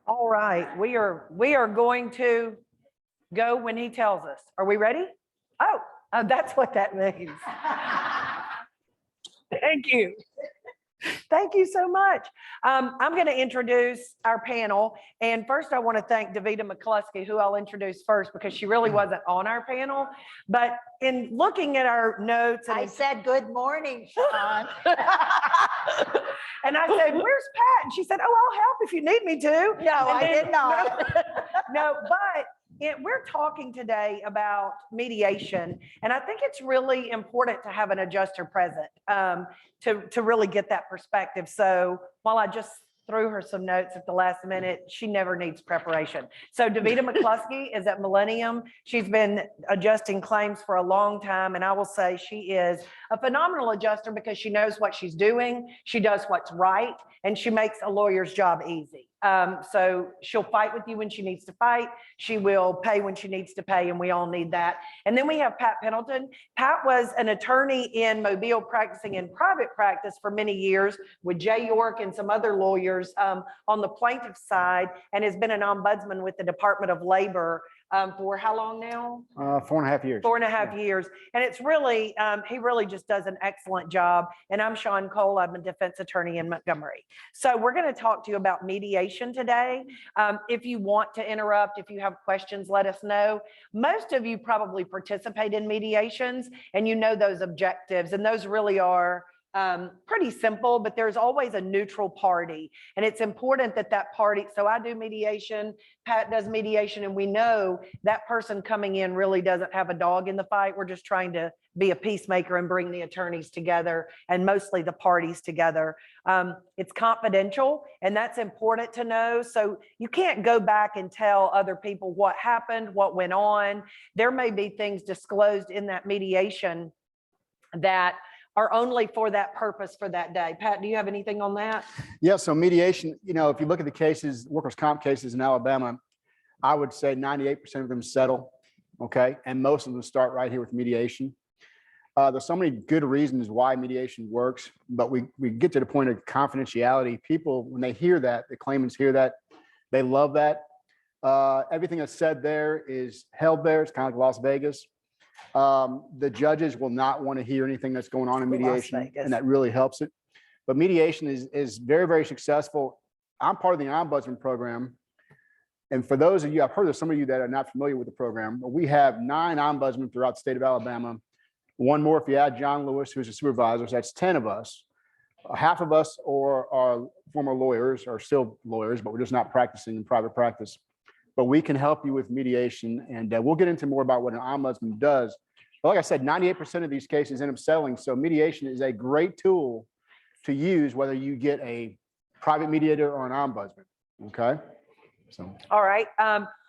All right, we are going to go when he tells us. Are we ready? Oh, that's what that means. Thank you. Thank you so much. I'm going to introduce our panel. And first, I want to thank Davida McCluskey, who I'll introduce first because she really wasn't on our panel. But in looking at our notes, and I said, good morning, Shawn. and I said, where's Pat? And she said, oh, I'll help if you need me to. No, I did not. No, but we're talking today about mediation, and I think it's really important to have an adjuster present to really get that perspective. So while I just threw her some notes at the last minute, she never needs preparation. So Davida McCluskey is at Millennium. She's been adjusting claims for a long time, and I will say she is a phenomenal adjuster because she knows what she's doing, she does what's right, and she makes a lawyer's job easy. So she'll fight with you when she needs to fight. She will pay when she needs to pay, and we all need that. And then we have Pat Pendleton. Pat was an attorney in Mobile practicing in private practice for many years with Jay York and some other lawyers on the plaintiff side, and has been an ombudsman with the Department of Labor for how long now? 4.5 years. 4.5 years. And it's really, he really just does an excellent job. And I'm Shawn Cole. I'm a defense attorney in Montgomery. So we're going to talk to you about mediation today. If you want to interrupt, if you have questions, let us know. Most of you probably participate in mediations and you know those objectives, and those really are pretty simple, but there's always a neutral party, and it's important that that party, so I do mediation, Pat does mediation, and we know that person coming in really doesn't have a dog in the fight. We're just trying to be a peacemaker and bring the attorneys together and mostly the parties together. It's confidential, and that's important to know. So you can't go back and tell other people what happened, what went on. There may be things disclosed in that mediation that are only for that purpose for that day. Pat, do you have anything on that? Yeah, so mediation, if you look at the cases, workers' comp cases in Alabama, I would say 98% of them settle, okay? And most of them start right here with mediation. There's so many good reasons why mediation works, but we get to the point of confidentiality. People, when they hear that, the claimants hear that, they love that. Everything that's said there is held there. It's kind of like Las Vegas. The judges will not want to hear anything that's going on in mediation, and that really helps it. But mediation is very, very successful. I'm part of the Ombudsman program. And for those of you, I've heard of some of you that are not familiar with the program, but we have 9 ombudsmen throughout the state of Alabama. One more if you add John Lewis, who's a supervisor, so that's 10 of us. Half of us are former lawyers, are still lawyers, but we're just not practicing in private practice. But we can help you with mediation, and we'll get into more about what an ombudsman does. But like I said, 98% of these cases end up settling. So mediation is a great tool to use, whether you get a private mediator or an ombudsman. Okay. So. All right.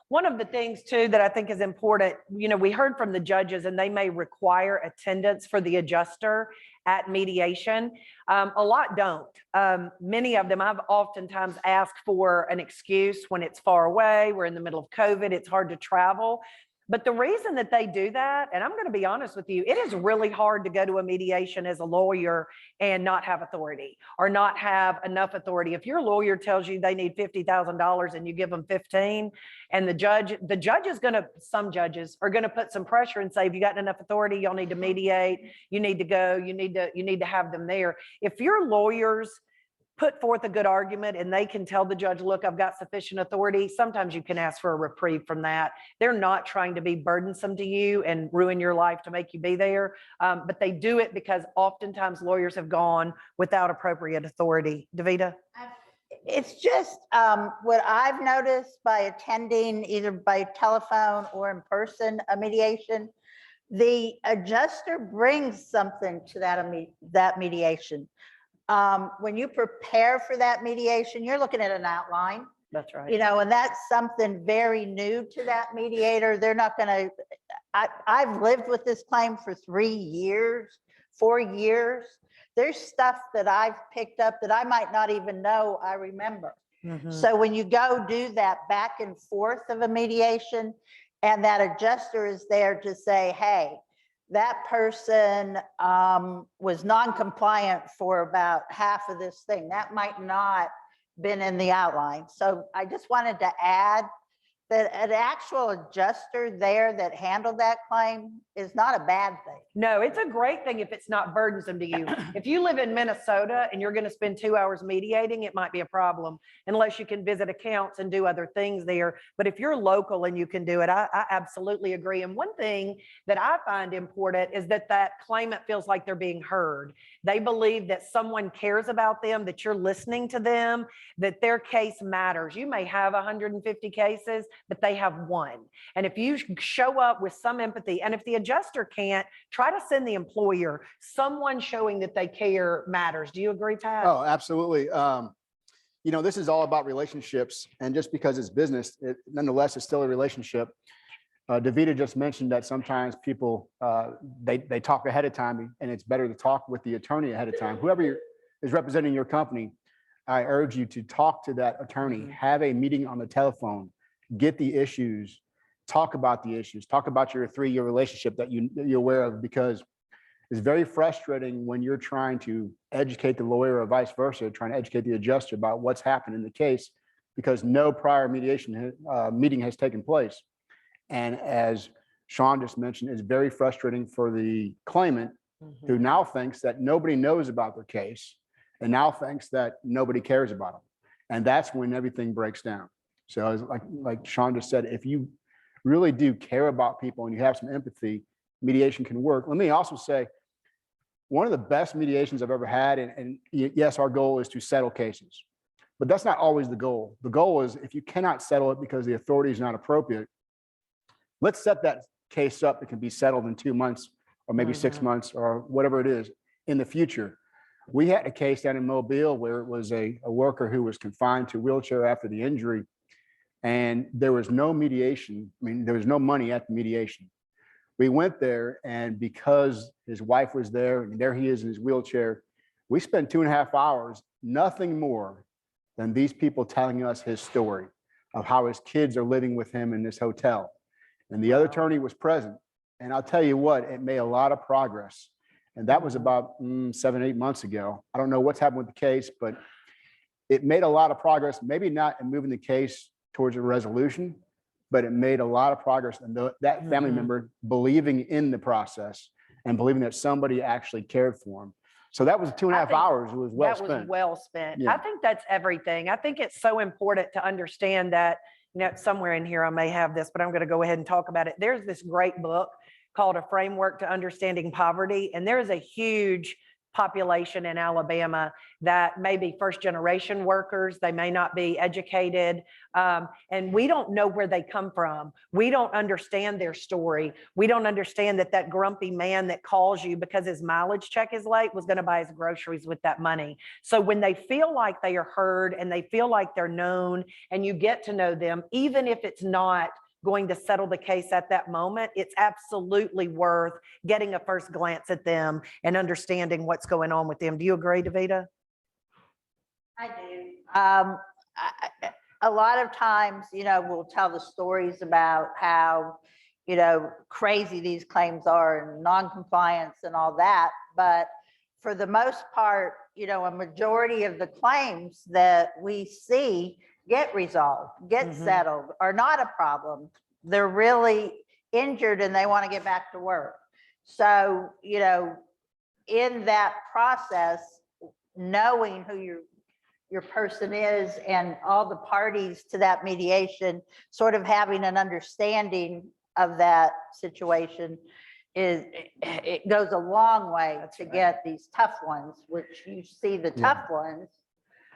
One of the things too that I think is important, we heard from the judges, and they may require attendance for the adjuster at mediation. A lot don't. Many of them, I've oftentimes asked for an excuse when it's far away, we're in the middle of COVID, it's hard to travel. But the reason that they do that, and I'm going to be honest with you, it is really hard to go to a mediation as a lawyer and not have authority or not have enough authority. If your lawyer tells you they need $50,000 and you give them 15, and the judge is going to, some judges are going to put some pressure and say, if you got enough authority, y'all need to mediate, you need to go, you need to have them there. If your lawyers put forth a good argument and they can tell the judge, look, I've got sufficient authority, sometimes you can ask for a reprieve from that. They're not trying to be burdensome to you and ruin your life to make you be there, but they do it because oftentimes lawyers have gone without appropriate authority. Davida? It's just what I've noticed by attending either by telephone or in person a mediation, the adjuster brings something to that mediation. When you prepare for that mediation, you're looking at an outline. That's right. And that's something very new to that mediator. They're not going to, I've lived with this claim for 3 years, 4 years. There's stuff that I've picked up that I might not even know I remember. Mm-hmm. So when you go do that back and forth of a mediation, and that adjuster is there to say, hey, that person was non-compliant for about half of this thing. That might not been in the outline. So I just wanted to add that an actual adjuster there that handled that claim is not a bad thing. No, it's a great thing if it's not burdensome to you. If you live in Minnesota and you're going to spend 2 hours mediating, it might be a problem unless you can visit accounts and do other things there. But if you're local and you can do it, I absolutely agree. And one thing that I find important is that that claimant feels like they're being heard. They believe that someone cares about them, that you're listening to them, that their case matters. You may have 150 cases, but they have one. And if you show up with some empathy, and if the adjuster can't, try to send the employer, someone showing that they care matters. Do you agree, Pat? Oh, absolutely. You know, this is all about relationships, and just because it's business, nonetheless, it's still a relationship. Davida just mentioned that sometimes people, they talk ahead of time, and it's better to talk with the attorney ahead of time. Whoever is representing your company, I urge you to talk to that attorney, have a meeting on the telephone, get the issues, talk about the issues, talk about your 3-year relationship that you're aware of, because it's very frustrating when you're trying to educate the lawyer or vice versa, trying to educate the adjuster about what's happened in the case, because no prior mediation meeting has taken place. And as Shawn just mentioned, it's very frustrating for the claimant who now thinks that nobody knows about their case and now thinks that nobody cares about them. And that's when everything breaks down. So like Shawn just said, if you really do care about people and you have some empathy, mediation can work. Let me also say, one of the best mediations I've ever had, and yes, our goal is to settle cases, but that's not always the goal. The goal is, if you cannot settle it because the authority is not appropriate, let's set that case up. It can be settled in 2 months or maybe 6 months or whatever it is in the future. We had a case down in Mobile where it was a worker who was confined to a wheelchair after the injury, and there was no mediation. I mean, there was no money at the mediation. We went there, and because his wife was there and there he is in his wheelchair, we spent 2.5 hours, nothing more than these people telling us his story of how his kids are living with him in this hotel. And the other attorney was present. And I'll tell you what, it made a lot of progress. And that was about 7, 8 months ago. I don't know what's happened with the case, but it made a lot of progress, maybe not in moving the case towards a resolution, but it made a lot of progress. And that family member believing in the process and believing that somebody actually cared for him. So that was 2.5 hours. It was well spent. That was well spent. Yeah. I think that's everything. I think it's so important to understand that, you know, somewhere in here I may have this, but I'm going to go ahead and talk about it. There's this great book called A Framework to Understanding Poverty. And there's a huge population in Alabama that may be first generation workers. They may not be educated. And we don't know where they come from. We don't understand their story. We don't understand that that grumpy man that calls you because his mileage check is late was going to buy his groceries with that money. So when they feel like they are heard and they feel like they're known and you get to know them, even if it's not going to settle the case at that moment, it's absolutely worth getting a first glance at them and understanding what's going on with them. Do you agree, Davida? I do. A lot of times, you know, we'll tell the stories about how, you know, crazy these claims are and non-compliance and all that. But for the most part, you know, a majority of the claims that we see get resolved, get settled, are not a problem. They're really injured and they want to get back to work. So, you know, in that process, knowing who your person is and all the parties to that mediation, sort of having an understanding of that situation, it goes a long way to get these tough ones, which you see the tough ones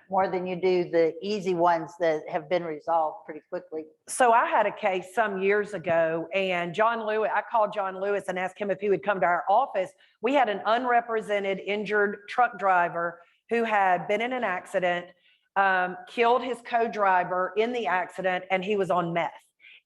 more than you do the easy ones that have been resolved pretty quickly. So I had a case some years ago, and I called John Lewis and asked him if he would come to our office. We had an unrepresented injured truck driver who had been in an accident, killed his co-driver in the accident, and he was on meth.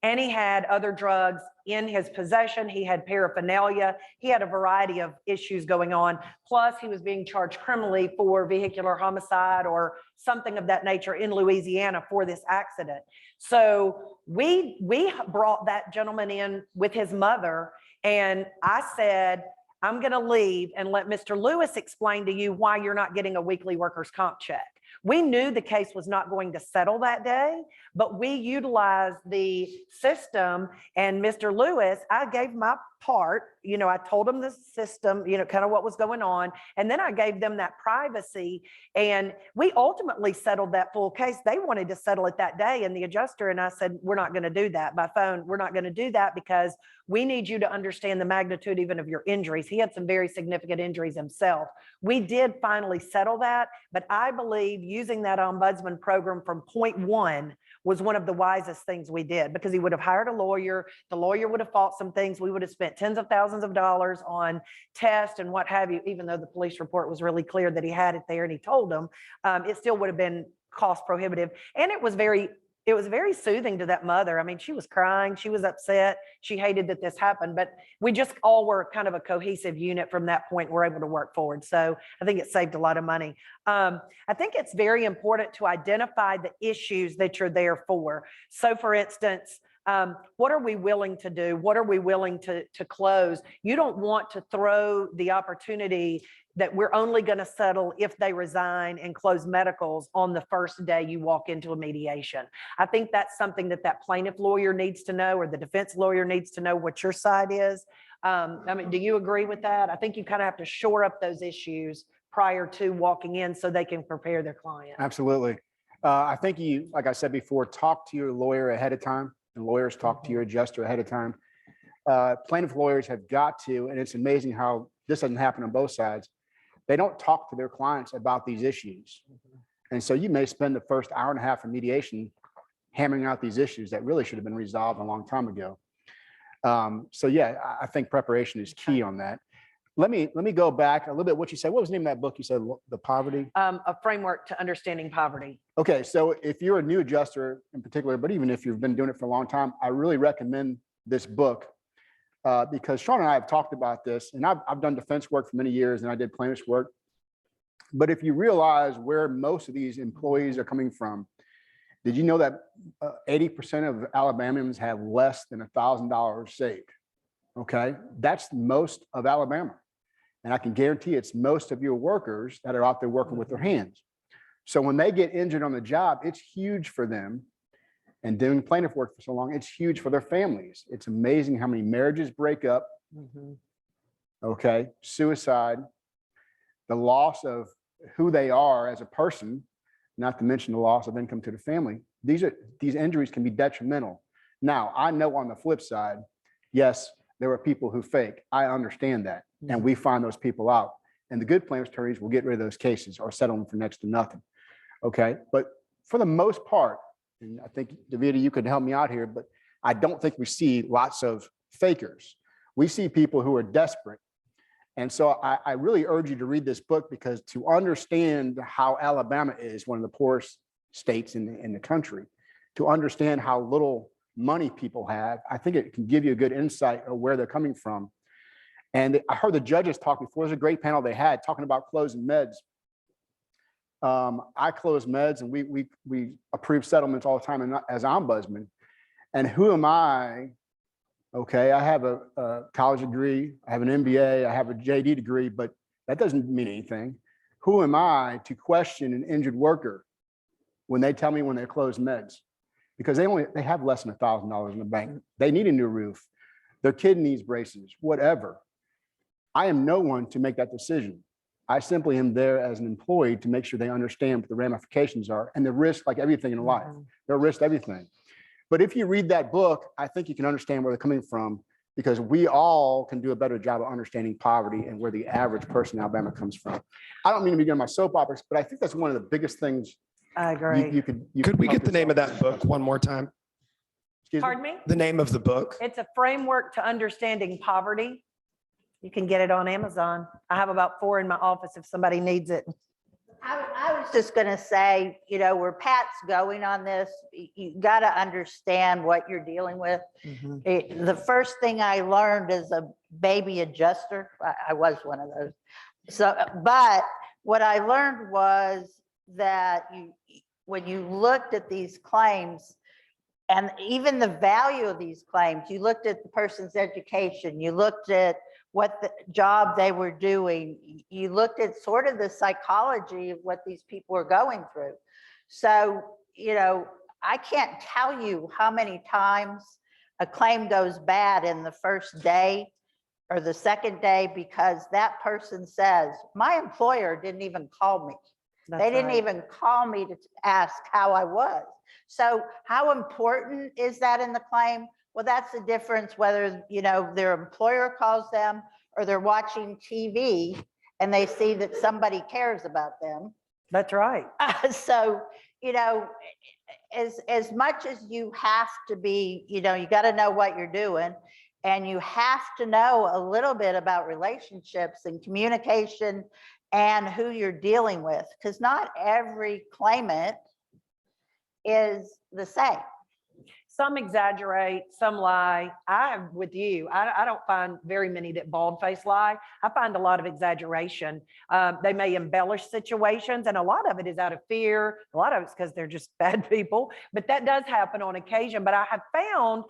And he had other drugs in his possession. He had paraphernalia. He had a variety of issues going on. Plus, he was being charged criminally for vehicular homicide or something of that nature in Louisiana for this accident. So we brought that gentleman in with his mother, and I said, I'm going to leave and let Mr. Lewis explain to you why you're not getting a weekly workers' comp check. We knew the case was not going to settle that day, but we utilized the system, and Mr. Lewis, I gave my part, I told him the system, kind of what was going on. And then I gave them that privacy, and we ultimately settled that full case. They wanted to settle it that day. And the adjuster and I said, we're not going to do that by phone. We're not going to do that because we need you to understand the magnitude even of your injuries. He had some very significant injuries himself. We did finally settle that, but I believe using that ombudsman program from point one was one of the wisest things we did, because he would have hired a lawyer. The lawyer would have fought some things. We would have spent tens of thousands of dollars on tests and what have you, even though the police report was really clear that he had it there and he told them, it still would have been cost prohibitive. And it was very soothing to that mother. I mean, she was crying, she was upset, she hated that this happened, but we just all were kind of a cohesive unit from that point. We're able to work forward. So I think it saved a lot of money. I think it's very important to identify the issues that you're there for. So for instance, what are we willing to do? What are we willing to close? You don't want to throw the opportunity that we're only going to settle if they resign and close medicals on the first day you walk into a mediation. I think that's something that plaintiff lawyer needs to know, or the defense lawyer needs to know what your side is. I mean, do you agree with that? I think you kind of have to shore up those issues prior to walking in so they can prepare their client. Absolutely. I think you, like I said before, talk to your lawyer ahead of time, and lawyers talk to your adjuster ahead of time. Plaintiff lawyers have got to, and it's amazing how this doesn't happen on both sides. They don't talk to their clients about these issues. And so you may spend the first hour and a half of mediation hammering out these issues that really should have been resolved a long time ago. So yeah, I think preparation is key on that. Let me go back a little bit. What you said, what was the name of that book? You said The Poverty? A Framework to Understanding Poverty. Okay, so if you're a new adjuster in particular, but even if you've been doing it for a long time, I really recommend this book. Because Shawn and I have talked about this, and I've done defense work for many years, and I did plaintiff's work. But if you realize where most of these employees are coming from, did you know that 80% of Alabamians have less than $1,000 saved? Okay, that's most of Alabama. And I can guarantee it's most of your workers that are out there working with their hands. So when they get injured on the job, it's huge for them. And doing plaintiff work for so long, it's huge for their families. It's amazing how many marriages break up. Okay, suicide, the loss of who they are as a person, not to mention the loss of income to the family. These injuries can be detrimental. Now, I know on the flip side, yes, there are people who fake. I understand that. And we find those people out. And the good plaintiff attorneys will get rid of those cases or settle them for next to nothing. Okay, but for the most part, and I think, Davida, you could help me out here, but I don't think we see lots of fakers. We see people who are desperate. And so I really urge you to read this book, because to understand how Alabama is one of the poorest states in the country, to understand how little money people have, I think it can give you a good insight of where they're coming from. And I heard the judges talk before. There's a great panel they had talking about closing meds. I close meds, and we approve settlements all the time as ombudsman. And who am I? Okay, I have a college degree, I have an MBA, I have a JD degree, but that doesn't mean anything. Who am I to question an injured worker when they tell me when they close meds? Because they have less than $1,000 in the bank. They need a new roof. Their kid needs braces, whatever. I am no one to make that decision. I simply am there as an employee to make sure they understand what the ramifications are and the risk, like everything in life. There are risks to everything. But if you read that book, I think you can understand where they're coming from, because we all can do a better job of understanding poverty and where the average person in Alabama comes from. I don't mean to be getting my soap operas, but I think that's one of the biggest things. I agree. Could we get the name of that book one more time? Excuse me? Pardon me? The name of the book? It's A Framework to Understanding Poverty. You can get it on Amazon. I have about 4 in my office if somebody needs it. I was just going to say, where Pat's going on this, you got to understand what you're dealing with. The first thing I learned as a baby adjuster, I was one of those. So, but what I learned was that when you looked at these claims, and even the value of these claims, you looked at the person's education, you looked at what the job they were doing. You looked at sort of the psychology of what these people were going through. So, you know, I can't tell you how many times a claim goes bad in the first day or the second day because that person says, my employer didn't even call me. They didn't even call me to ask how I was. So how important is that in the claim? Well, that's the difference whether, you know, their employer calls them or they're watching TV and they see that somebody cares about them. That's right. So, you know, as much as you have to be, you know, you got to know what you're doing, and you have to know a little bit about relationships and communication and who you're dealing with, because not every claimant is the same. Some exaggerate, some lie. I'm with you. I don't find very many that bald-faced lie. I find a lot of exaggeration. They may embellish situations, and a lot of it is out of fear. A lot of it's because they're just bad people, but that does happen on occasion. But I have found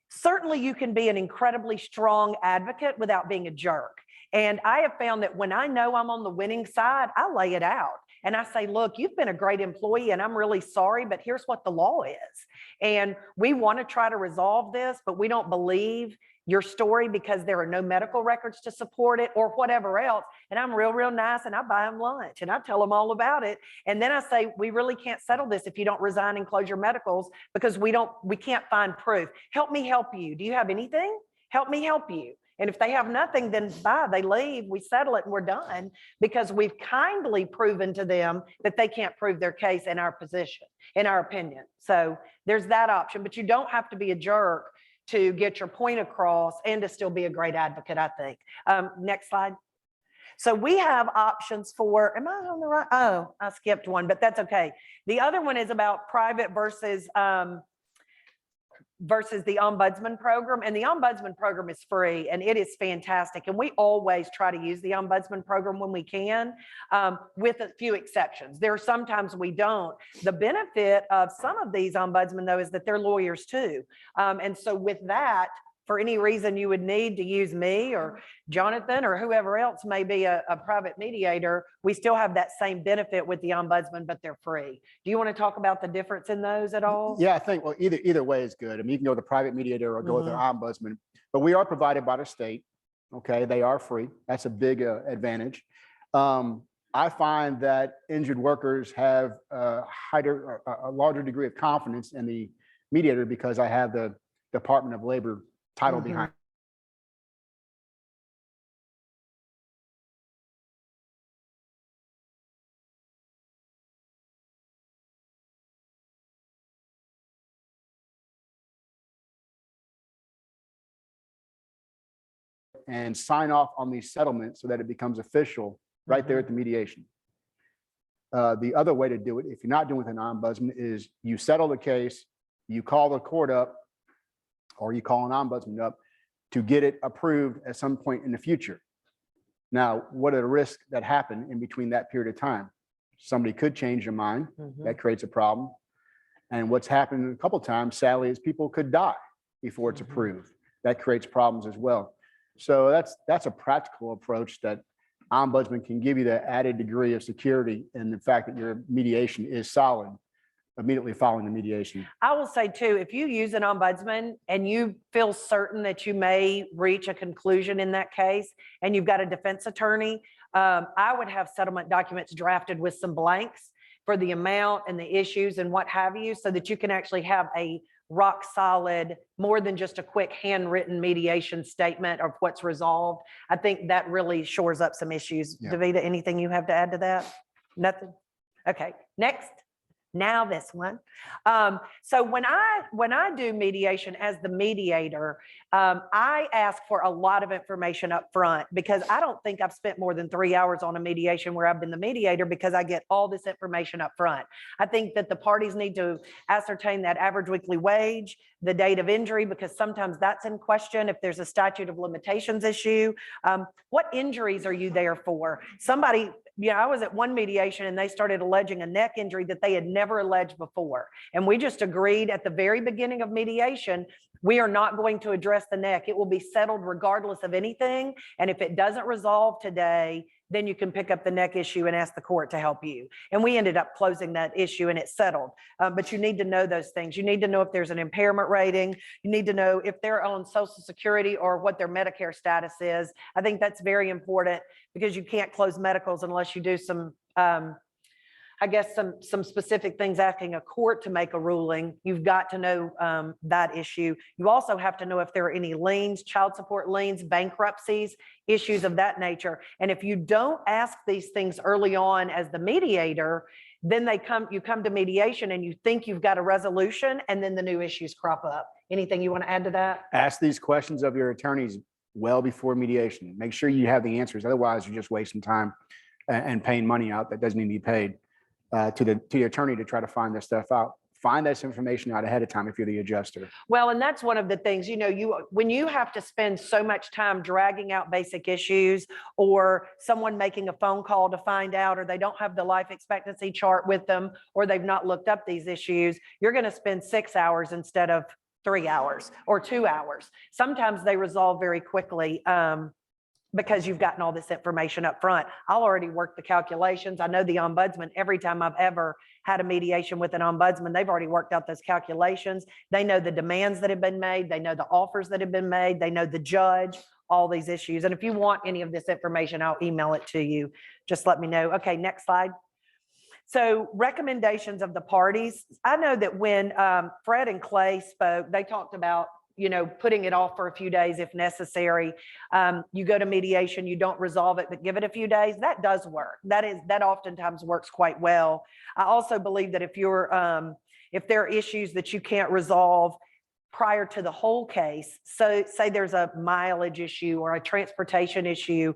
certainly you can be an incredibly strong advocate without being a jerk. And I have found that when I know I'm on the winning side, I lay it out. And I say, look, you've been a great employee and I'm really sorry, but here's what the law is. And we want to try to resolve this, but we don't believe your story because there are no medical records to support it or whatever else. And I'm real nice and I buy them lunch and I tell them all about it. And then I say, we really can't settle this if you don't resign and close your medicals because we can't find proof. Help me help you. Do you have anything? Help me help you. And if they have nothing, then bye, they leave, we settle it and we're done because we've kindly proven to them that they can't prove their case in our position, in our opinion. So there's that option, but you don't have to be a jerk to get your point across and to still be a great advocate, I think. Next slide. So we have options for, am I on the right? Oh, I skipped one, but that's okay. The other one is about private versus the Ombudsman program. And the Ombudsman program is free and it is fantastic. And we always try to use the Ombudsman program when we can, with a few exceptions. There are sometimes we don't. The benefit of some of these Ombudsmen though is that they're lawyers too. And so with that, for any reason you would need to use me or Jonathan or whoever else may be a private mediator, we still have that same benefit with the Ombudsman, but they're free. Do you want to talk about the difference in those at all? Yeah, I think, well, either way is good. I mean, you can go with a private mediator or go with an ombudsman, but we are provided by the state. Okay, they are free. That's a big advantage. I find that injured workers have a larger degree of confidence in the mediator because I have the Department of Labor title behind. And sign off on these settlements so that it becomes official right there at the mediation. The other way to do it, if you're not doing with an ombudsman, is you settle the case, you call the court up, or you call an ombudsman up to get it approved at some point in the future. Now, what are the risks that happen in between that period of time? Somebody could change their mind. That creates a problem. And what's happened a couple of times, sadly, is people could die before it's approved. That creates problems as well. So that's a practical approach that ombudsman can give you the added degree of security and the fact that your mediation is solid immediately following the mediation. I will say too, if you use an ombudsman and you feel certain that you may reach a conclusion in that case and you've got a defense attorney, I would have settlement documents drafted with some blanks for the amount and the issues and what have you, so that you can actually have a rock solid, more than just a quick handwritten mediation statement of what's resolved. I think that really shores up some issues. Yeah. Davida, anything you have to add to that? Nothing? Okay, next. Now this one. So when I do mediation as the mediator, I ask for a lot of information up front because I don't think I've spent more than 3 hours on a mediation where I've been the mediator because I get all this information up front. I think that the parties need to ascertain that average weekly wage, the date of injury, because sometimes that's in question if there's a statute of limitations issue. What injuries are you there for? Somebody, I was at one mediation and they started alleging a neck injury that they had never alleged before. And we just agreed at the very beginning of mediation, We are not going to address the neck. It will be settled regardless of anything. And if it doesn't resolve today, then you can pick up the neck issue and ask the court to help you. And we ended up closing that issue and it's settled. But you need to know those things. You need to know if there's an impairment rating. You need to know if they're on Social Security or what their Medicare status is. I think that's very important because you can't close medicals unless you do some, I guess, some specific things asking a court to make a ruling. You've got to know that issue. You also have to know if there are any liens, child support liens, bankruptcies, issues of that nature. And if you don't ask these things early on as the mediator, then you come to mediation and you think you've got a resolution and then the new issues crop up. Anything you want to add to that? Ask these questions of your attorneys well before mediation. Make sure you have the answers. Otherwise, you're just wasting time and paying money out that doesn't need to be paid. To the attorney to try to find this stuff out. Find this information out ahead of time if you're the adjuster. Well, and that's one of the things, when you have to spend so much time dragging out basic issues or someone making a phone call to find out, or they don't have the life expectancy chart with them, or they've not looked up these issues, you're going to spend 6 hours instead of 3 hours or 2 hours. Sometimes they resolve very quickly. Because you've gotten all this information up front. I'll already work the calculations. I know the ombudsman, every time I've ever had a mediation with an ombudsman, they've already worked out those calculations. They know the demands that have been made. They know the offers that have been made. They know the judge, all these issues. And if you want any of this information, I'll email it to you. Just let me know. Okay, next slide. So recommendations of the parties. I know that when Fred and Clay spoke, they talked about putting it off for a few days if necessary. You go to mediation, you don't resolve it, but give it a few days. That does work. That oftentimes works quite well. I also believe that if there are issues that you can't resolve prior to the whole case, so say there's a mileage issue or a transportation issue,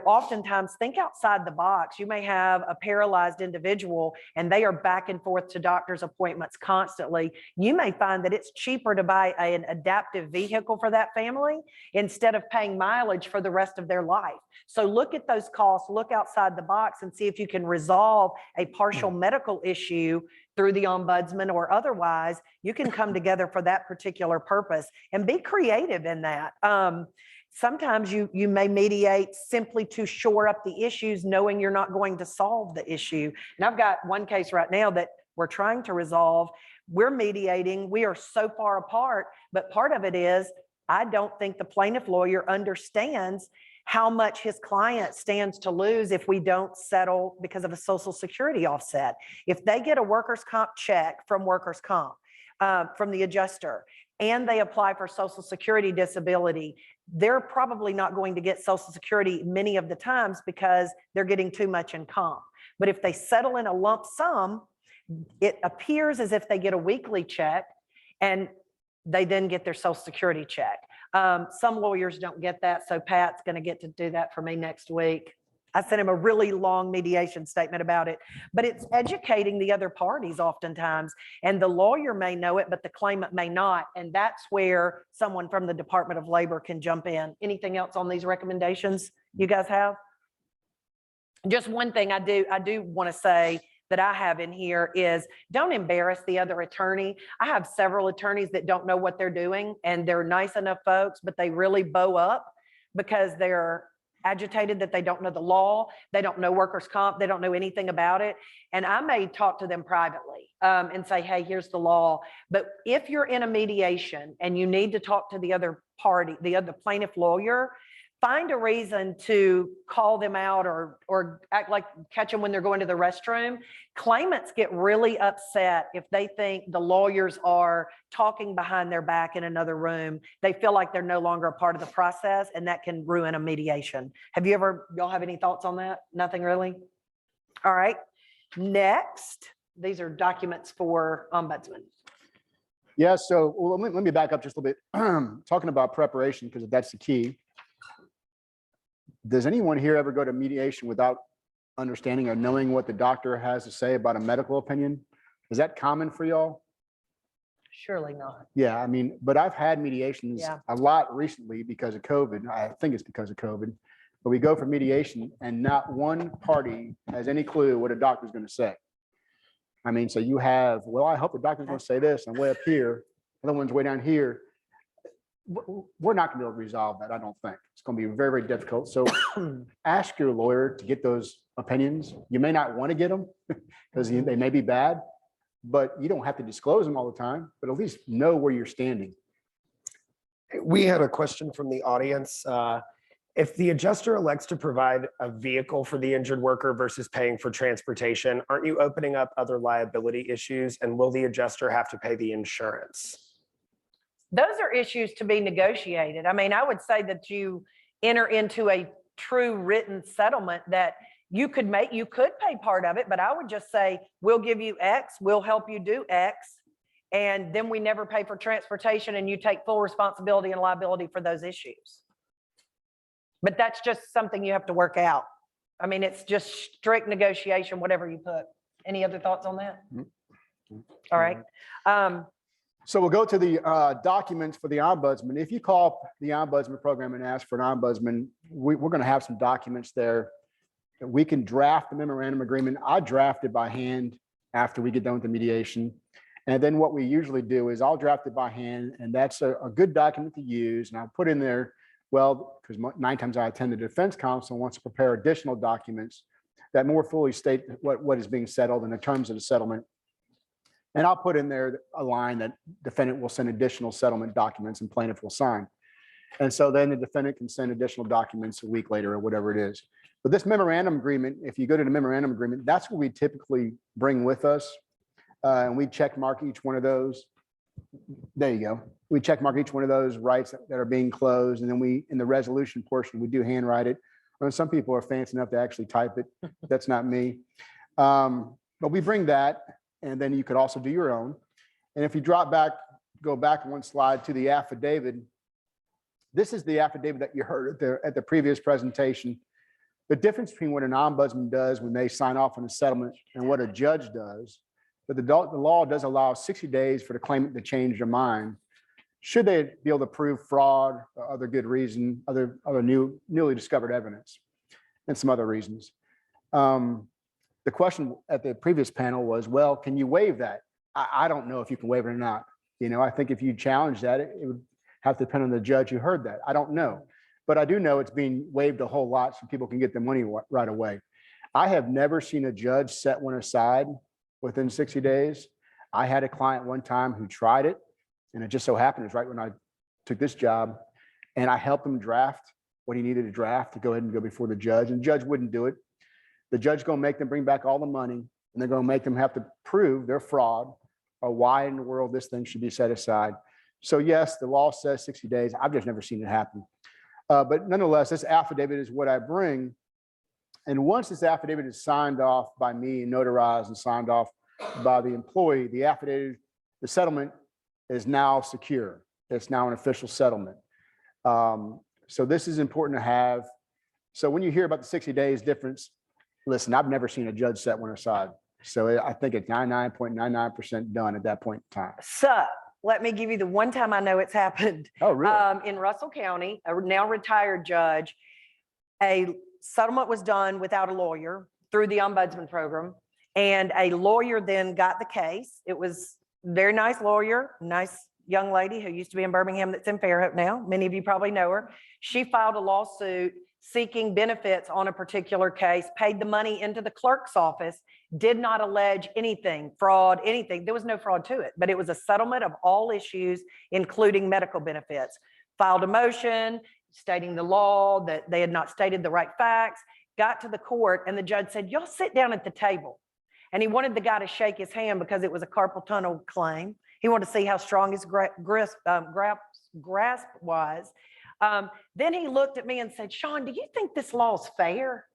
oftentimes think outside the box. You may have a paralyzed individual and they are back and forth to doctor's appointments constantly. You may find that it's cheaper to buy an adaptive vehicle for that family instead of paying mileage for the rest of their life. So look at those costs, look outside the box and see if you can resolve a partial medical issue through the ombudsman or otherwise. You can come together for that particular purpose and be creative in that. Sometimes you may mediate simply to shore up the issues, knowing you're not going to solve the issue. And I've got one case right now that we're trying to resolve. We're mediating. We are so far apart, but part of it is I don't think the plaintiff lawyer understands how much his client stands to lose if we don't settle because of a Social Security offset. If they get a workers' comp check from workers' comp, from the adjuster, and they apply for Social Security disability, they're probably not going to get Social Security many of the times because they're getting too much in comp. But if they settle in a lump sum, it appears as if they get a weekly check and they then get their Social Security check. Some lawyers don't get that, so Pat's going to get to do that for me next week. I sent him a really long mediation statement about it, but it's educating the other parties oftentimes, and the lawyer may know it, but the claimant may not, and that's where someone from the Department of Labor can jump in. Anything else on these recommendations you guys have? Just one thing I do want to say that I have in here is don't embarrass the other attorney. I have several attorneys that don't know what they're doing, and they're nice enough folks, but they really bow up because they're agitated that they don't know the law, they don't know workers' comp, they don't know anything about it. And I may talk to them privately and say, hey, here's the law. But if you're in a mediation and you need to talk to the other party, the other plaintiff lawyer, find a reason to call them out or act like catch them when they're going to the restroom. Claimants get really upset if they think the lawyers are talking behind their back in another room. They feel like they're no longer a part of the process, and that can ruin a mediation. Y'all have any thoughts on that? Nothing really? All right. Next, these are documents for ombudsman. Yeah, so let me back up just a little bit. Talking about preparation, because that's the key. Does anyone here ever go to mediation without understanding or knowing what the doctor has to say about a medical opinion? Is that common for y'all? Surely not. Yeah, I mean, but I've had mediations a lot recently because of COVID. I think it's because of COVID. But we go for mediation and not one party has any clue what a doctor's going to say. I mean, so you have, well, I hope the doctor's going to say this. I'm way up here. The other one's way down here. we're not gonna be able to resolve that, I don't think. It's gonna be very, very difficult. So ask your lawyer to get those opinions. You may not want to get them because they may be bad, but you don't have to disclose them all the time, but at least know where you're standing. We had a question from the audience. If the adjuster elects to provide a vehicle for the injured worker versus paying for transportation, aren't you opening up other liability issues? And will the adjuster have to pay the insurance? Those are issues to be negotiated. I mean, I would say that you enter into a true written settlement that you could pay part of it, but I would just say, we'll give you X, we'll help you do X. And then we never pay for transportation and you take full responsibility and liability for those issues. But that's just something you have to work out. I mean, it's just strict negotiation, whatever you put. Any other thoughts on that? All right. So we'll go to the documents for the ombudsman. If you call the ombudsman program and ask for an ombudsman, we're going to have some documents there. We can draft the memorandum agreement. I draft it by hand after we get done with the mediation. And then what we usually do is I'll draft it by hand, and that's a good document to use. And I'll put in there, well, because 9 times out of 10, the defense counsel wants to prepare additional documents that more fully state what is being settled and the terms of the settlement. And I'll put in there a line that defendant will send additional settlement documents and plaintiff will sign. And so then the defendant can send additional documents a week later or whatever it is. But this memorandum agreement, if you go to the memorandum agreement, that's what we typically bring with us. And we check mark each one of those. There you go. We check mark each one of those rights that are being closed. And then we, in the resolution portion, we do handwrite it. And some people are fancy enough to actually type it. That's not me. But we bring that, and then you could also do your own. And if you go back one slide to the affidavit, this is the affidavit that you heard at the previous presentation. The difference between what an ombudsman does when they sign off on a settlement and what a judge does. But the law does allow 60 days for the claimant to change their mind. Should they be able to prove fraud or other good reason, other newly discovered evidence, and some other reasons. The question at the previous panel was, well, can you waive that? I don't know if you can waive it or not. You know, I think if you challenge that, it would have to depend on the judge who heard that. I don't know. But I do know it's being waived a whole lot so people can get their money right away. I have never seen a judge set one aside within 60 days. I had a client one time who tried it, and it just so happened it was right when I took this job, and I helped him draft what he needed to draft to go ahead and go before the judge, and the judge wouldn't do it. The judge gonna make them bring back all the money, and they're gonna make them have to prove their fraud or why in the world this thing should be set aside. So yes, the law says 60 days. I've just never seen it happen. But nonetheless, this affidavit is what I bring. And once this affidavit is signed off by me and notarized and signed off by the employee, the affidavit, the settlement is now secure. It's now an official settlement. So this is important to have. So when you hear about the 60 days difference, listen, I've never seen a judge set one aside. So I think it's 99.99% done at that point in time. So let me give you the one time I know it's happened. Oh, really? In Russell County, a now retired judge, a settlement was done without a lawyer through the ombudsman program. And a lawyer then got the case. It was a very nice lawyer, nice young lady who used to be in Birmingham that's in Fairhope now. Many of you probably know her. She filed a lawsuit seeking benefits on a particular case, paid the money into the clerk's office, did not allege anything, fraud, anything. There was no fraud to it, but it was a settlement of all issues, including medical benefits. Filed a motion stating the law, that they had not stated the right facts, got to the court, and the judge said, y'all sit down at the table. And he wanted the guy to shake his hand because it was a carpal tunnel claim. He wanted to see how strong his grasp was. Then he looked at me and said, Shawn, do you think this law is fair?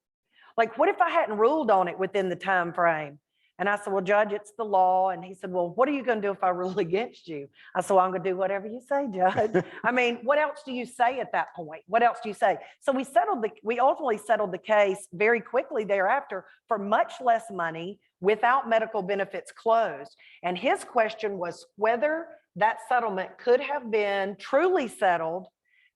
Like, what if I hadn't ruled on it within the time frame? And I said, well, Judge, it's the law. And he said, well, what are you going to do if I rule against you? I said, well, I'm going to do whatever you say, Judge. I mean, what else do you say at that point? What else do you say? So we ultimately settled the case very quickly thereafter for much less money without medical benefits closed. And his question was whether that settlement could have been truly settled,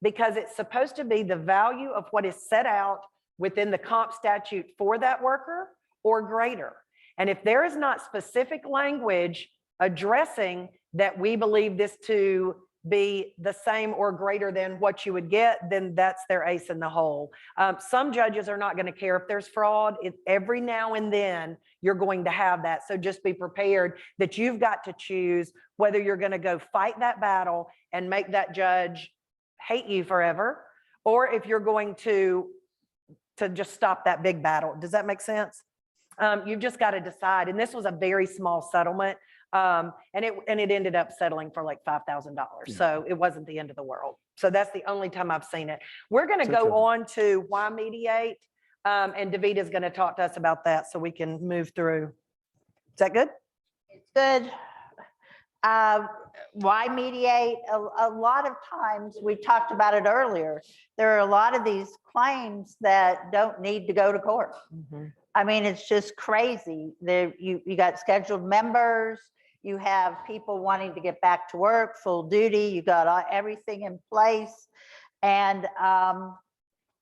because it's supposed to be the value of what is set out within the comp statute for that worker or greater. And if there is not specific language addressing that we believe this to be the same or greater than what you would get, then that's their ace in the hole. Some judges are not going to care if there's fraud. Every now and then you're going to have that. So just be prepared that you've got to choose whether you're going to go fight that battle and make that judge hate you forever, or if you're going to just stop that big battle. Does that make sense? You've just got to decide. And this was a very small settlement. And it ended up settling for like $5,000. Yeah. So it wasn't the end of the world. So that's the only time I've seen it. We're going to So go true. on to why mediate. And Davita's going to talk to us about that so we can move through. Is that good? It's good. Why mediate? A lot of times, we talked about it earlier, there are a lot of these claims that don't need to go to court. I mean, it's just crazy. You got scheduled members, you have people wanting to get back to work, full duty, you got everything in place. And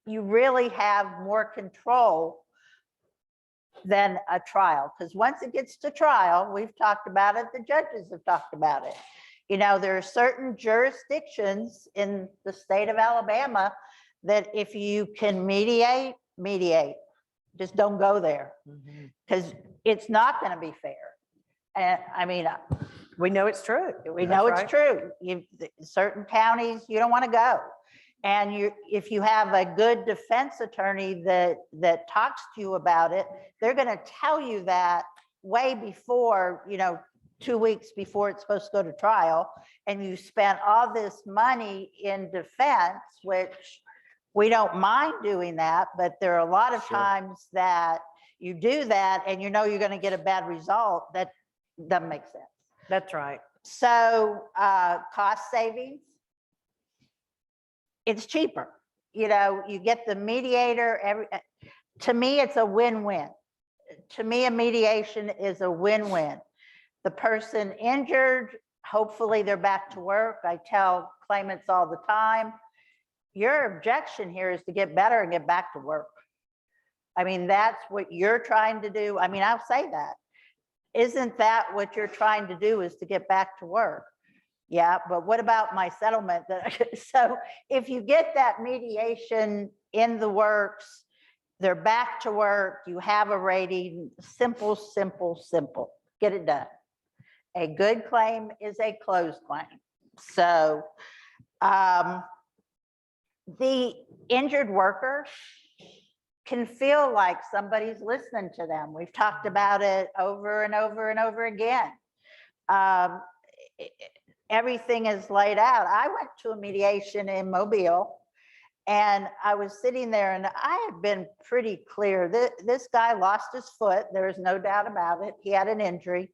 you really have more control than a trial. Because once it gets to trial, we've talked about it, the judges have talked about it. You know, there are certain jurisdictions in the state of Alabama that if you can mediate, just don't go there, because it's not going to be fair. And I mean, We know it's true. we know That's it's true. Certain counties, you don't want to go. And if you have a good defense attorney that talks to you about it, they're going to tell you that way before, 2 weeks before it's supposed to go to trial. And you spent all this money in defense, which we don't mind doing that, but there are a lot of Sure. times that you do that and you're going to get a bad result. That doesn't make sense. That's right. So cost savings, it's cheaper. You get the mediator. To me, it's a win-win. To me, a mediation is a win-win. The person injured, hopefully they're back to work. I tell claimants all the time, your objection here is to get better and get back to work. I mean, that's what you're trying to do. I mean, I'll say that. Isn't that what you're trying to do, is to get back to work? Yeah, but what about my settlement? So if you get that mediation in the works, they're back to work, you have a rating, simple, simple, simple, get it done. A good claim is a closed claim. So the injured worker can feel like somebody's listening to them. We've talked about it over and over and over again. Everything is laid out. I went to a mediation in Mobile and I was sitting there and I had been pretty clear that this guy lost his foot. There is no doubt about it. He had an injury,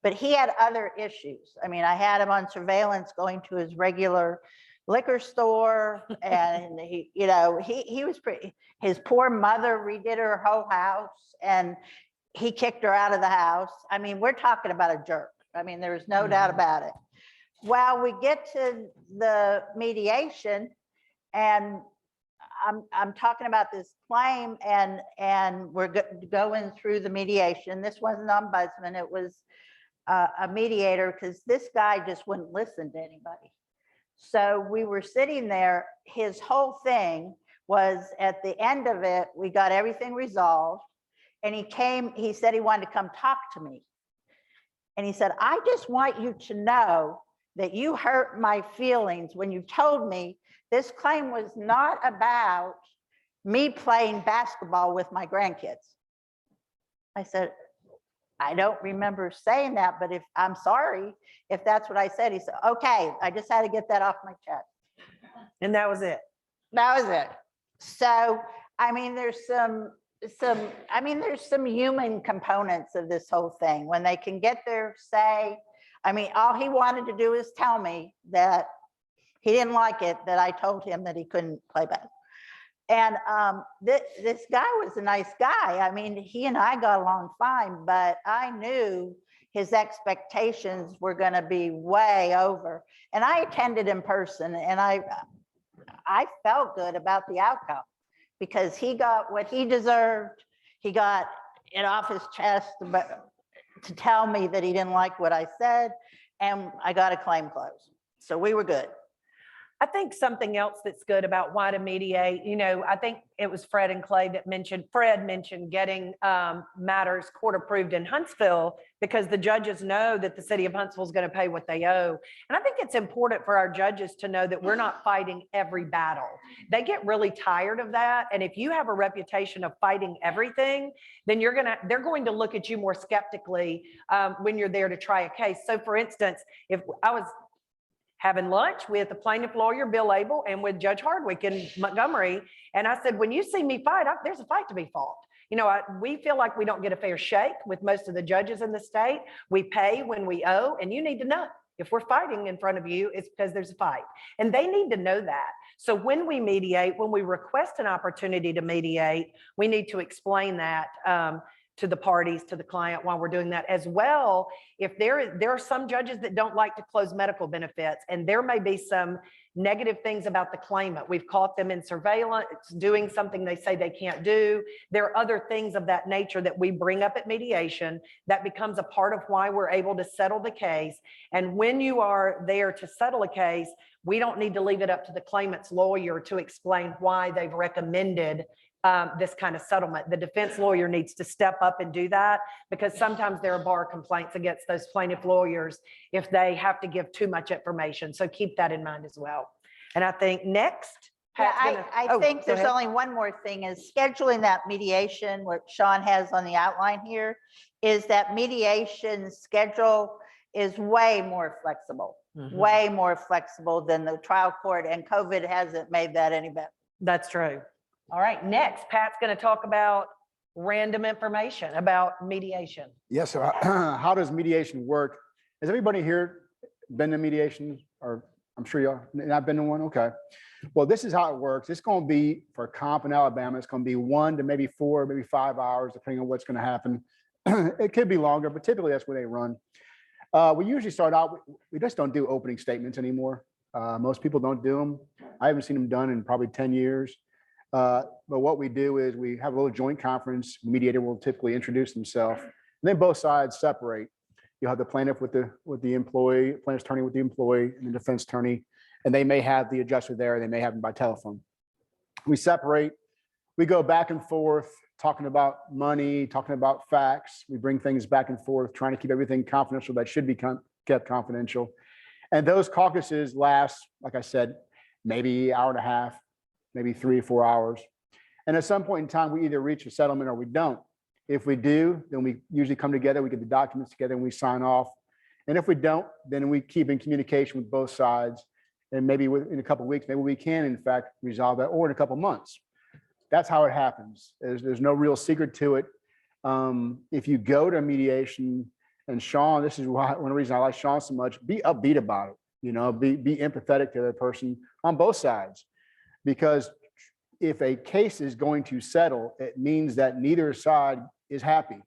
but he had other issues. I mean, I had him on surveillance going to his regular liquor store, and he was pretty, his poor mother redid her whole house and he kicked her out of the house. I mean, we're talking about a jerk. I mean, there's no doubt about it. Well, we get to the mediation and I'm talking about this claim and we're going through the mediation. This wasn't ombudsman, it was a mediator, because this guy just wouldn't listen to anybody. So we were sitting there, his whole thing was, at the end of it, we got everything resolved and he said he wanted to come talk to me. And he said, I just want you to know that you hurt my feelings when you told me this claim was not about me playing basketball with my grandkids. I said, I don't remember saying that, but if I'm sorry, if that's what I said. He said, okay, I just had to get that off my chest. And that was it. That was it. So, I mean, there's some human components of this whole thing. When they can get their say, I mean, all he wanted to do is tell me that he didn't like it, that I told him that he couldn't play basketball. And this guy was a nice guy. I mean, he and I got along fine, but I knew his expectations were going to be way over. And I attended in person, and I felt good about the outcome because he got what he deserved. He got it off his chest to tell me that he didn't like what I said, and I got a claim closed. So we were good. I think something else that's good about why to mediate, I think it was Fred and Clay that Fred mentioned getting matters court approved in Huntsville because the judges know that the city of Huntsville is going to pay what they owe. And I think it's important for our judges to know that we're not fighting every battle. They get really tired of that. And if you have a reputation of fighting everything, then they're going to look at you more skeptically when you're there to try a case. So for instance, if I was having lunch with the plaintiff lawyer, Bill Abel, and with Judge Hardwick in Montgomery. And I said, when you see me fight, there's a fight to be fought. We feel like we don't get a fair shake with most of the judges in the state. We pay when we owe, and you need to know if we're fighting in front of you, it's because there's a fight. And they need to know that. So when we mediate, when we request an opportunity to mediate, we need to explain that to the parties, to the client while we're doing that as well. If there are some judges that don't like to close medical benefits, and there may be some negative things about the claimant. We've caught them in surveillance, doing something they say they can't do. There are other things of that nature that we bring up at mediation that becomes a part of why we're able to settle the case. And when you are there to settle a case, we don't need to leave it up to the claimant's lawyer to explain why they've recommended this kind of settlement. The defense lawyer needs to step up and do that because sometimes there are bar complaints against those plaintiff lawyers if they have to give too much information. So keep that in mind as well. And I think next, I think there's only one more thing is scheduling that mediation, what Shawn has on the outline here, is that mediation schedule is way more flexible, way more flexible than the trial court, and COVID hasn't made that any better. That's true. All right, next, Pat's going to talk about random information about mediation. Yes, so how does mediation work? Has everybody here been to mediation? Or I'm sure y'all not been to one? Okay. Well, this is how it works. It's going to be for comp in Alabama. It's going to be 1 to maybe 4, maybe 5 hours, depending on what's going to happen. It could be longer, but typically that's where they run. We usually start out, we just don't do opening statements anymore. Most people don't do them. I haven't seen them done in probably 10 years. But what we do is we have a little joint conference. The mediator will typically introduce himself, and then both sides separate. You'll have the plaintiff with the employee, plaintiff's attorney with the employee, and the defense attorney, and they may have the adjuster there. They may have them by telephone. We separate. We go back and forth, talking about money, talking about facts. We bring things back and forth, trying to keep everything confidential that should be kept confidential. And those caucuses last, like I said, maybe an hour and a half, maybe 3 or 4 hours. And at some point in time, we either reach a settlement or we don't. If we do, then we usually come together, we get the documents together and we sign off. And if we don't, then we keep in communication with both sides. And maybe in a couple of weeks, maybe we can in fact resolve that, or in a couple of months. That's how it happens. There's no real secret to it. If you go to mediation, and Shawn, this is why, one of the reasons I like Shawn so much, be upbeat about it, be empathetic to the person on both sides. Because if a case is going to settle, it means that neither side is happy.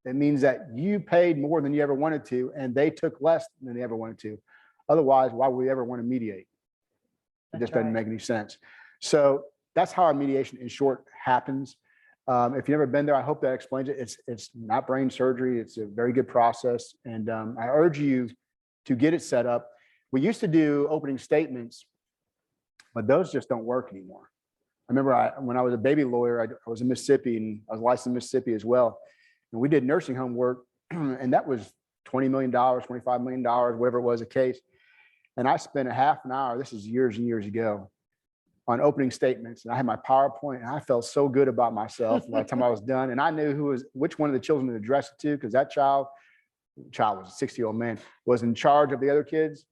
It means that you paid more than you ever wanted to, and they took less than they ever wanted to. Otherwise, why would we ever want to mediate? It just doesn't make any sense. So that's how our mediation, in short, happens. If you've never been there, I hope that explains it. It's not brain surgery. It's a very good process. And I urge you to get it set up. We used to do opening statements, but those just don't work anymore. I remember when I was a baby lawyer, I was in Mississippi, and I was licensed in Mississippi as well. And we did nursing home work, and that was $20 million, $25 million, whatever it was a case. And I spent a half an hour, this is years and years ago, on opening statements. And I had my PowerPoint, and I felt so good about myself by the time I was done. And I knew which one of the children to address it to, because that child was a 60-year-old man, was in charge of the other kids.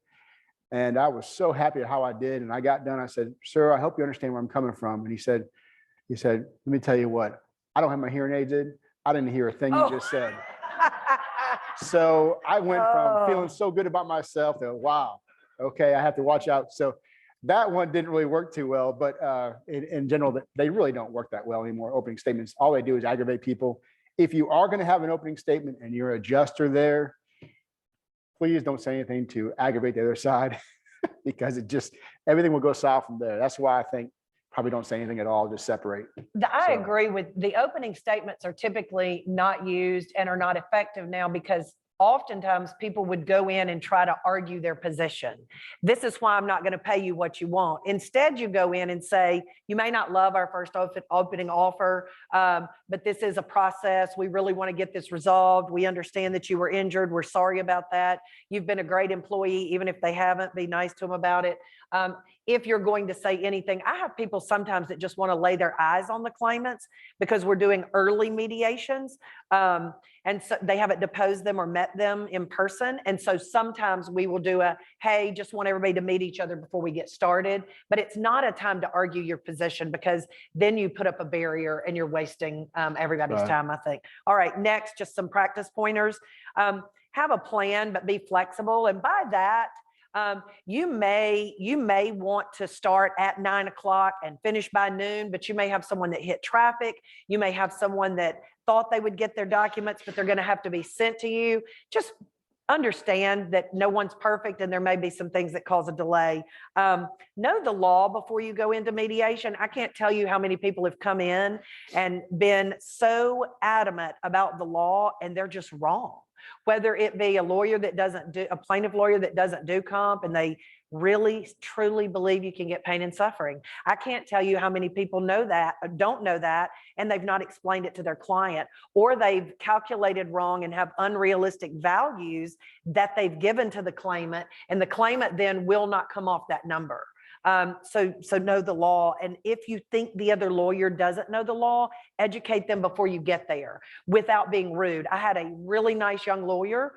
And I was so happy at how I did. And I got done. I said, "Sir, I hope you understand where I'm coming from." And he said, "Let me tell you what, I don't have my hearing aids in. I didn't hear a thing you just said." So I went from feeling so good about myself to, wow, okay, I have to watch out. So that one didn't really work too well, but in general, they really don't work that well anymore. Opening statements, all they do is aggravate people. If you are going to have an opening statement and you're an adjuster there, please don't say anything to aggravate the other side because everything will go south from there. That's why I think probably don't say anything at all, just separate. I agree with the opening statements are typically not used and are not effective now because oftentimes people would go in and try to argue their position. This is why I'm not going to pay you what you want. Instead, you go in and say, you may not love our first opening offer, but this is a process. We really want to get this resolved. We understand that you were injured. We're sorry about that. You've been a great employee, even if they haven't. Be nice to them about it. If you're going to say anything, I have people sometimes that just want to lay their eyes on the claimants because we're doing early mediations. And so they haven't deposed them or met them in person. And so sometimes we will do a, hey, just want everybody to meet each other before we get started. But it's not a time to argue your position, because then you put up a barrier and you're wasting everybody's Right. time, I think. All right, next, just some practice pointers. Have a plan, but be flexible. And by that, you may want to start at 9 o'clock and finish by noon, but you may have someone that hit traffic. You may have someone that thought they would get their documents, but they're going to have to be sent to you. Just understand that no one's perfect and there may be some things that cause a delay. Know the law before you go into mediation. I can't tell you how many people have come in and been so adamant about the law and they're just wrong. Whether it be a lawyer that doesn't do, a plaintiff lawyer that doesn't do comp, and they really truly believe you can get pain and suffering. I can't tell you how many people know that, or don't know that, and they've not explained it to their client, or they've calculated wrong and have unrealistic values that they've given to the claimant, and the claimant then will not come off that number. So know the law. And if you think the other lawyer doesn't know the law, educate them before you get there without being rude. I had a really nice young lawyer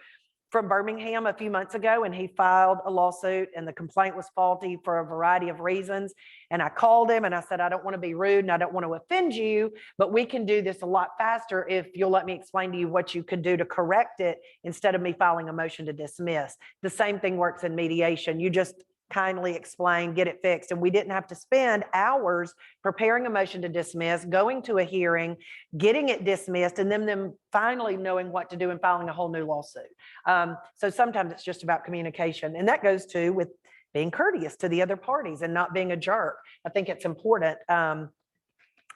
from Birmingham a few months ago, and he filed a lawsuit and the complaint was faulty for a variety of reasons. And I called him and I said, I don't want to be rude and I don't want to offend you, but we can do this a lot faster if you'll let me explain to you what you could do to correct it instead of me filing a motion to dismiss. The same thing works in mediation. You just kindly explain, get it fixed. And we didn't have to spend hours preparing a motion to dismiss, going to a hearing, getting it dismissed, and then them finally knowing what to do and filing a whole new lawsuit. So sometimes it's just about communication. And that goes to with being courteous to the other parties and not being a jerk. I think it's important.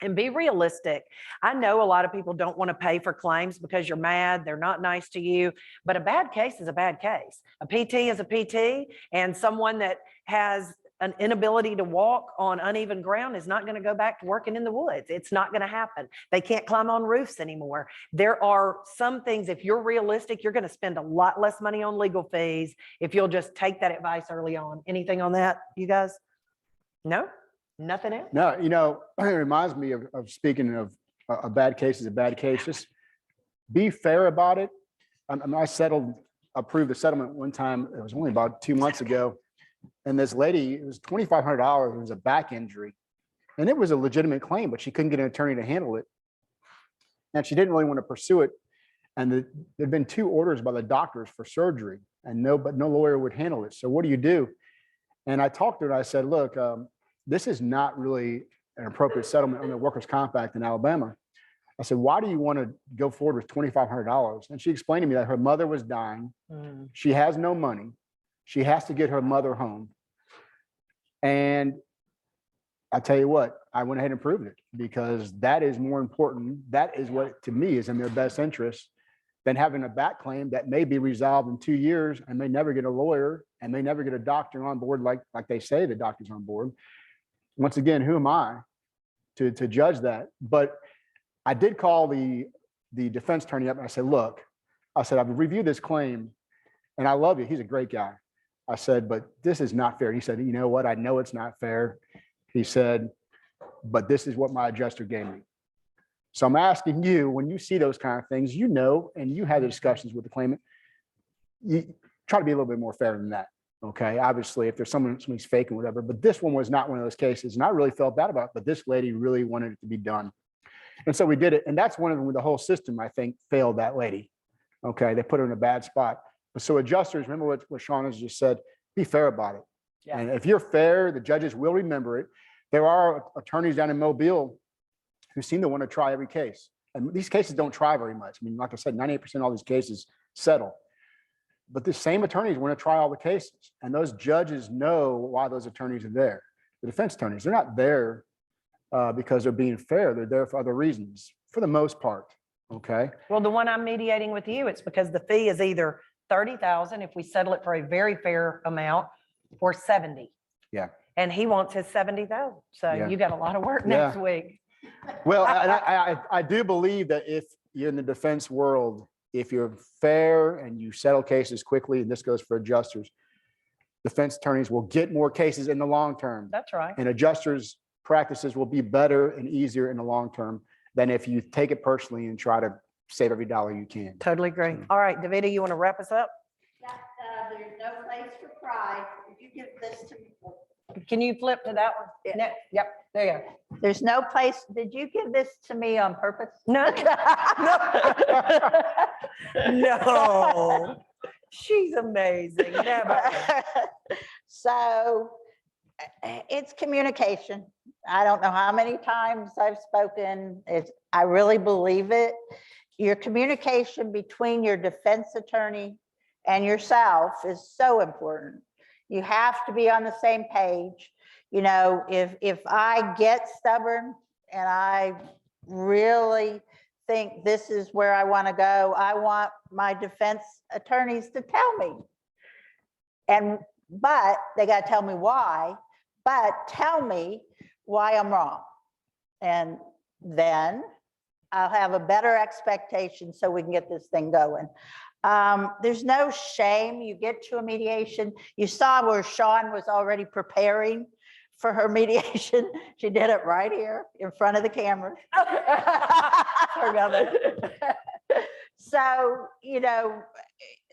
And be realistic. I know a lot of people don't want to pay for claims because you're mad, they're not nice to you, but a bad case is a bad case. A PT is a PT, and someone that has an inability to walk on uneven ground is not going to go back to working in the woods. It's not going to happen. They can't climb on roofs anymore. There are some things, if you're realistic, you're going to spend a lot less money on legal fees if you'll just take that advice early on. Anything on that, you guys? No? Nothing else? No, it reminds me of speaking of a bad case is a bad case. Just be fair about it. I approved the settlement one time. It was only about 2 months ago. And this lady, it was $2,500. It was a back injury. And it was a legitimate claim, but she couldn't get an attorney to handle it. And she didn't really want to pursue it. And there'd been 2 orders by the doctors for surgery, and no lawyer would handle it. So what do you do? And I talked to her and I said, look, this is not really an appropriate settlement under the Workers' Comp Act in Alabama. I said, why do you want to go forward with $2,500? And she explained to me that her mother was dying. She has no money. She has to get her mother home. And I tell you what, I went ahead and approved it because that is more important. That is what, to me, is in their best interest than having a back claim that may be resolved in 2 years and may never get a lawyer and may never get a doctor on board like they say the doctor's on board. Once again, who am I to judge that? But I did call the defense attorney up and I said, look, I've reviewed this claim and I love you. He's a great guy. I said, but this is not fair. He said, you know what? I know it's not fair. He said, but this is what my adjuster gave me. So I'm asking you, when you see those kind of things, and you had the discussions with the claimant, you try to be a little bit more fair than that. Okay, obviously, if there's somebody's faking whatever, but this one was not one of those cases, and I really felt bad about it, but this lady really wanted it to be done. And so we did it, and that's one of them, the whole system, I think, failed that lady. Okay, they put her in a bad spot. But so adjusters, remember what Shawn has just said, be fair about it. Yeah. And if you're fair, the judges will remember it. There are attorneys down in Mobile who seem to want to try every case. And these cases don't try very much. I mean, like I said, 98% of all these cases settle. But the same attorneys want to try all the cases. And those judges know why those attorneys are there. The defense attorneys, they're not there because they're being fair. They're there for other reasons, for the most part. Okay, Well, the one I'm mediating with you, it's because the fee is either 30,000 if we settle it for a very fair amount, or 70. Yeah. And he wants his 70,000. So Yeah. you got a lot of work Yeah. next week. well, and I do believe that if you're in the defense world, if you're fair and you settle cases quickly, and this goes for adjusters, defense attorneys will get more cases in the long term. That's right. And adjusters' practices will be better and easier in the long term than if you take it personally and try to save every dollar you can. Totally agree. All right, Davida, you want to wrap us up? Yeah, there's no place for pride. If you give this to me. Can you flip to that one? Yeah. No, yep, there you go. There's no place, did you give this to me on purpose? No. No. She's amazing. Never. So it's communication. I don't know how many times I've spoken. I really believe it. Your communication between your defense attorney and yourself is so important. You have to be on the same page. You know, if I get stubborn and I really think this is where I want to go, I want my defense attorneys to tell me. But they got to tell me why, but tell me why I'm wrong. And then I'll have a better expectation so we can get this thing going. There's no shame. You get to a mediation. You saw where Shawn was already preparing for her mediation. She did it right here in front of the camera. Sorry about that. So, you know,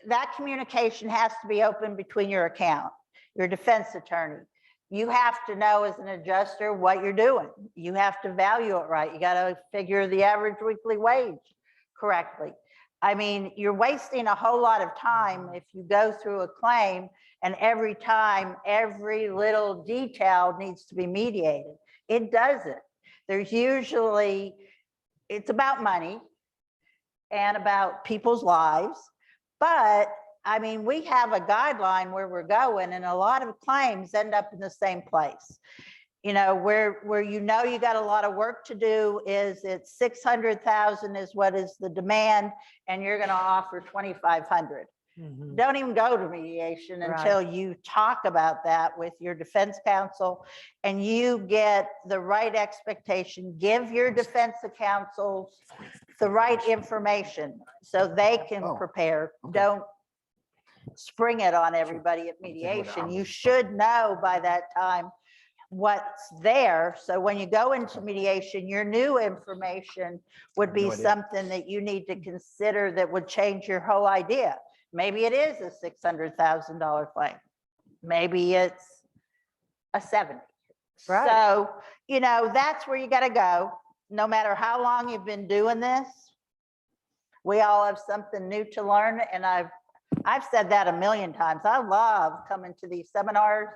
that communication has to be open between your account, your defense attorney. You have to know as an adjuster what you're doing. You have to value it right. You got to figure the average weekly wage correctly. I mean, you're wasting a whole lot of time if you go through a claim and every time, every little detail needs to be mediated. It doesn't. There's usually, it's about money and about people's lives. But I mean, we have a guideline where we're going, and a lot of claims end up in the same place. You know, where you know you got a lot of work to do is it's 600,000 is what is the demand, and you're going to offer 2,500. Don't even go to mediation until you talk about that with your defense counsel and you get the right expectation. Give your defense counsels the right information so they can prepare. Don't spring it on everybody at mediation. You should know by that time what's there. So when you go into mediation, your new information would be something that you need to consider that would change your whole idea. Maybe it is a $600,000 claim. Maybe it's a 70. Right. So, you know, that's where you got to go. No matter how long you've been doing this, we all have something new to learn. And I've said that a million times. I love coming to these seminars.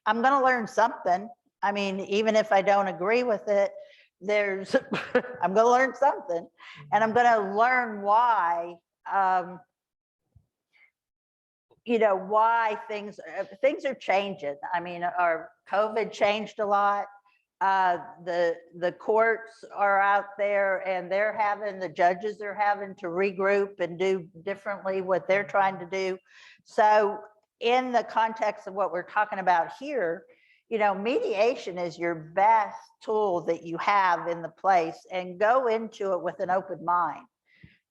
I'm going to learn something. I mean, even if I don't agree with it, I'm going to learn something, and I'm going to learn why, you know, why things are changing. I mean, our COVID changed a lot. The courts are out there and the judges are having to regroup and do differently what they're trying to do. So in the context of what we're talking about here, you know, mediation is your best tool that you have in the place, and go into it with an open mind.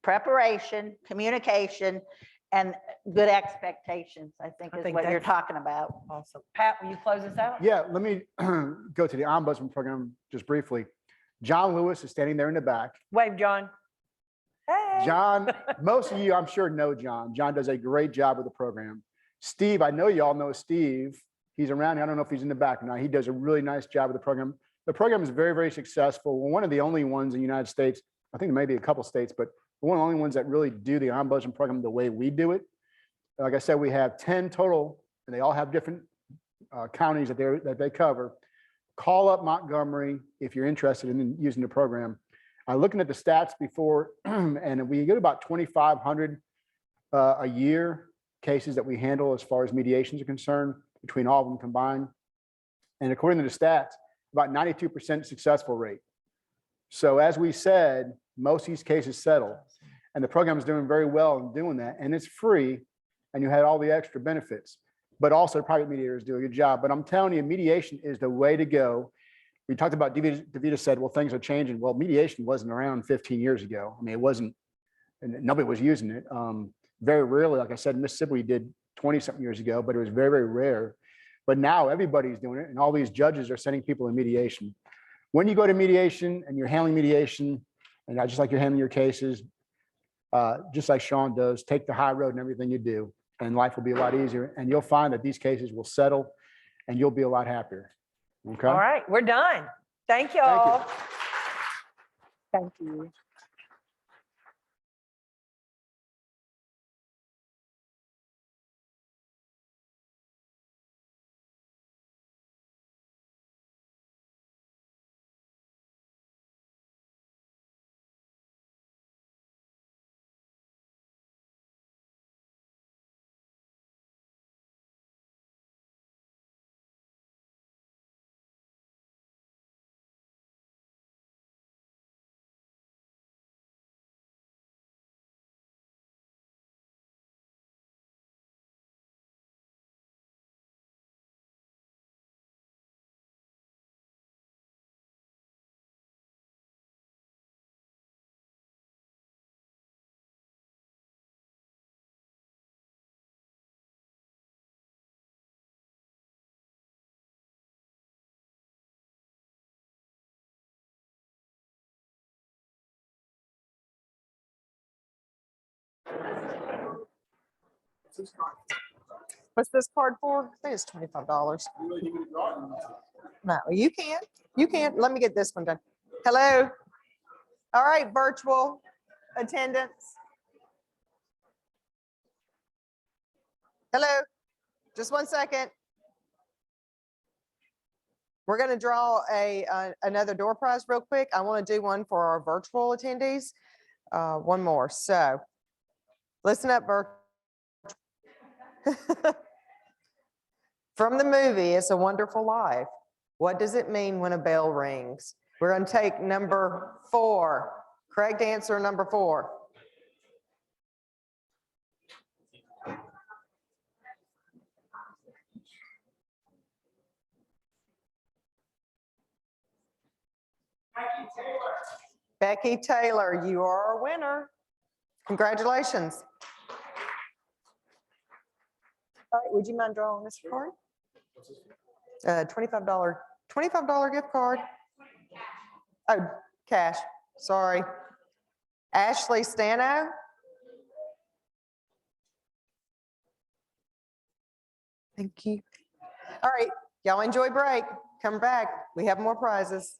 Preparation, communication, and good expectations, I think is what you're talking about. Awesome. Pat, will you close us out? Yeah, let me go to the Ombudsman program just briefly. John Lewis is standing there in the back. Wave, John. Hey. John, most of you, I'm sure, know John. John does a great job with the program. Steve, I know you all know Steve. He's around here. I don't know if he's in the back or not. He does a really nice job with the program. The program is very, very successful. We're one of the only ones in the United States. I think there may be a couple states, but we're one of the only ones that really do the Ombudsman program the way we do it. Like I said, we have 10 total, and they all have different counties that they cover. Call up Montgomery if you're interested in using the program. Looking at the stats before, and we get about 2,500 a year cases that we handle as far as mediations are concerned, between all of them combined. And according to the stats, about 92% successful rate. So as we said, most of these cases settle. And the program is doing very well in doing that. And it's free and you had all the extra benefits, but also private mediators do a good job. But I'm telling you, mediation is the way to go. We talked about, Davida said, well, things are changing. Well, mediation wasn't around 15 years ago. I mean, it wasn't, and nobody was using it. Very rarely, like I said, Mississippi we did 20 something years ago, but it was very, very rare. But now everybody's doing it and all these judges are sending people in mediation. When you go to mediation and you're handling mediation, and not just like you're handling your cases, just like Shawn does, take the high road in everything you do, and life will be a lot easier. And you'll find that these cases will settle and you'll be a lot happier. Okay. All right, we're done. Thank you Thank you. all. Thank you. What's this card for? I think it's $25. No, you can't. You can't. Let me get this one done. Hello. All right, virtual attendance. Hello. Just 1 second. We're going to draw another door prize real quick. I want to do one for our virtual attendees. One more. So listen up, virtual. From the movie, It's a Wonderful Life. What does it mean when a bell rings? We're going to take number 4. Correct answer, number 4. Becky Taylor, you are a winner. Congratulations. All right, would you mind drawing this card? $25 gift card. Oh, cash, sorry. Ashley Stano. Thank you. All right, y'all enjoy break. Come back, we have more prizes.